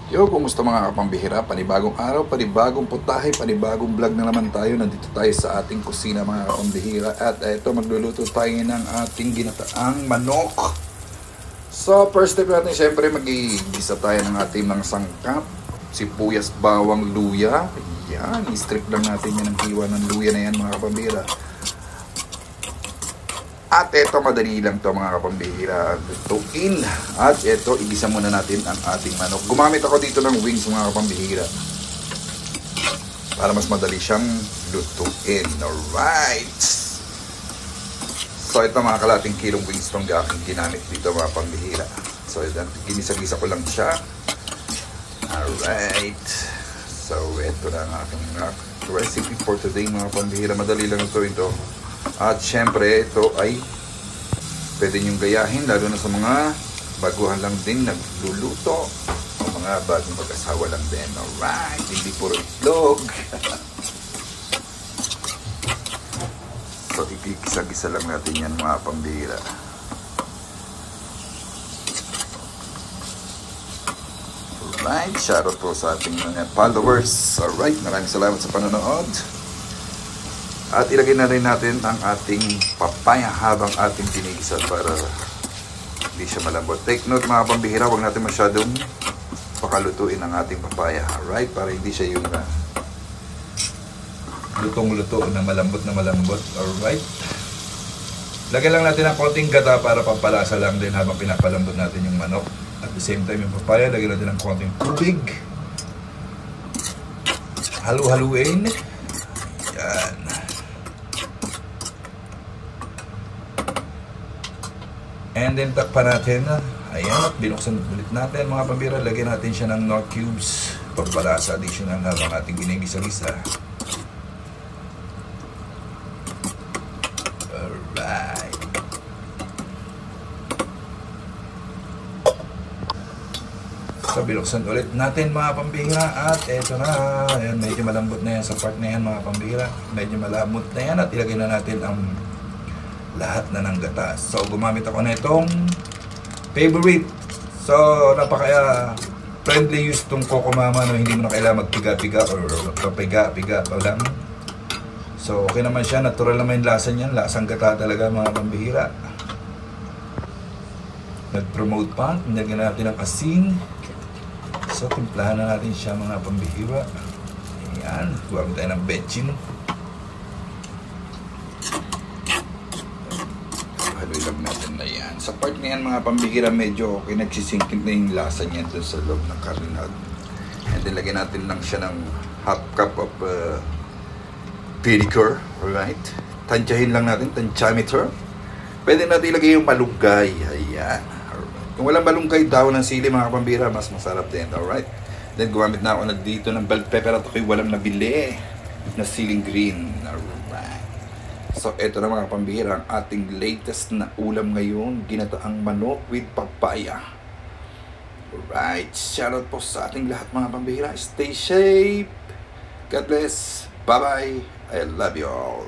Yo, kumusta mga kapambihira? Panibagong araw, panibagong putahe, panibagong vlog na naman tayo. Nandito tayo sa ating kusina mga kapambihira. At eto, magluluto tayo ng ating ginataang manok. So, first step natin, syempre mag-iigisa tayo ng ating mga sangkap. Sibuyas, bawang, luya. Yan, i-strip lang natin yan ang hiwa ng luya na yan mga kapambihira. At eto, madali lang to mga kapambihira, lutuin. At eto, igisa muna natin ang ating manok. Gumamit ako dito ng wings mga kapambihira para mas madali siyang lutuin. Alright. So ito mga kalating kilong wings itong aking ginamit dito mga kapambihira. So ito, ginisa-gisa ko lang siya. Alright. So ito na ang aking recipe for today mga kapambihira. Madali lang ito. At syempre, ito ay pwede nyong gayahin, lalo na sa mga baguhan lang din nagluluto o mga bagong mag-asawa lang din. Alright, hindi puro itlog. So, ikikisa-gisa lang natin yan mga pambihira. Alright, shoutout po sa ating mga followers. Alright, maraming salamat sa panonood. At ilagay na rin natin ang ating papaya habang ating tinigisa para hindi siya malambot. Take note mga pambihira, huwag natin masyadong pakalutuin ang ating papaya. Alright? Para hindi siya yung lutong-luto na malambot. Alright? Lagyan lang natin ang konting gata para pampalasa lang din habang pinapalambot natin yung manok. At the same time yung papaya, lagyan natin ang konting tubig. Halu-haluin. Yan. And then takpan natin. Ayan, at binuksan ulit natin mga pambihira. Lagyan natin siya ng Knorr cubes. Pagpalasa additional habang ating ginigisa-gisa. Alright. So binuksan ulit natin mga pambihira. At eto na. Ayan, medyo malambot na yan sa part na yan mga pambihira. Medyo malambot na yan. At ilagay na natin ang lahat na ng gatas. So, gumamit ako na itong favorite. So, napaka friendly use itong Coco Mama. No? Hindi mo na kailangan magpiga-piga or papiga-piga pa lang. So, okay naman siya. Natural naman yung lasa niyan. Lasang gata talaga mga pambihira. Nag-promote pa. Nilagyan natin ng asin. So, timplahan na natin siya mga pambihira. Ayan. Gawin tayo ng bechin. Lang natin na yan. Sa part na yan mga pambihira, medyo okay, nagsisingkin na yung lasa niya dun sa loob ng karinad. And then lagyan natin lang siya ng half cup of vinegar. Alright? Tansyahin lang natin, tansyameter. Pwede natin ilagay yung malunggay. Ayan. Alright. Kung walang malunggay, daw ng sili mga pambihira, mas masarap din. Alright? Then gumamit na ako na dito ng bell pepper at ako'y walang nabili na siling green. Alright. So, eto na mga pambihira, ang ating latest na ulam ngayon, ginataang manok with papaya. Alright, shoutout po sa ating lahat mga pambihira. Stay safe. God bless. Bye-bye. I love you all.